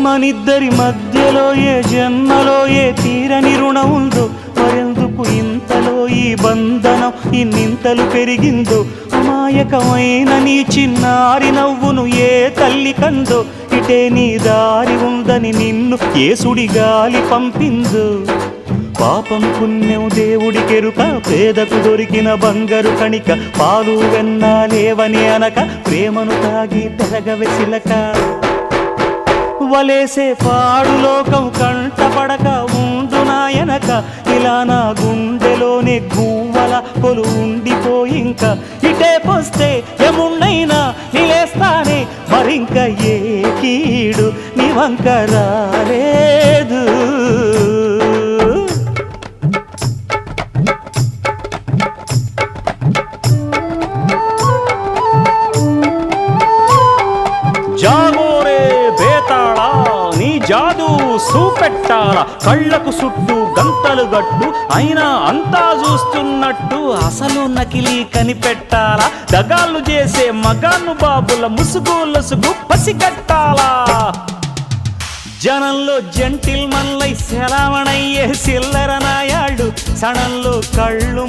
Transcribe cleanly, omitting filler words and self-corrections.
మనిద్దరి మధ్యలో ఏ జన్మలో ఏ తీరని రుణం ఉందో, మరెందుకు ఇంతలో ఈ బంధనం ఇన్నింతలు పెరిగిందో. అమాయకమైన నీ చిన్నారి నవ్వును ఏ తల్లి కందో, ఇటే నీ దారి ఉందని నిన్ను ఏ సుడిగాలి పంపిందో. పాపం పుణ్యం దేవుడికెరుక, పేదకు దొరికిన బంగారు కణిక, పాలు వెన్నాలేవని అనక ప్రేమను తాగి పెరగవెసిలక. వలేసే పాడు లోకం కంటపడక ఉండు నాయనక, ఇలా నా గుండెలోనే గువ్వల కొలు ఉండిపోయింక. ఇటే పోస్తే ఎమున్నైనా నిలేస్తానే, మరింక ఏ కీడు నీ వంక రాలేదు. జాగోరే బేతాళా, నీ జాదు సూపెట్టాలా, కళ్ళకు చుట్టూ గంతలు గట్టు అయినా అంతా చూస్తున్నట్టు అసలు నకిలీ కనిపెట్టాలా. దగాళ్ళు చేసే మగాను బాబుల ముసుగు లొసుగు పసిగట్టాలా. జనంలో జంటిల్ మన్లై సెలవణయ్యే సిల్లర నాయాళ్ళు, సణంలో కళ్ళు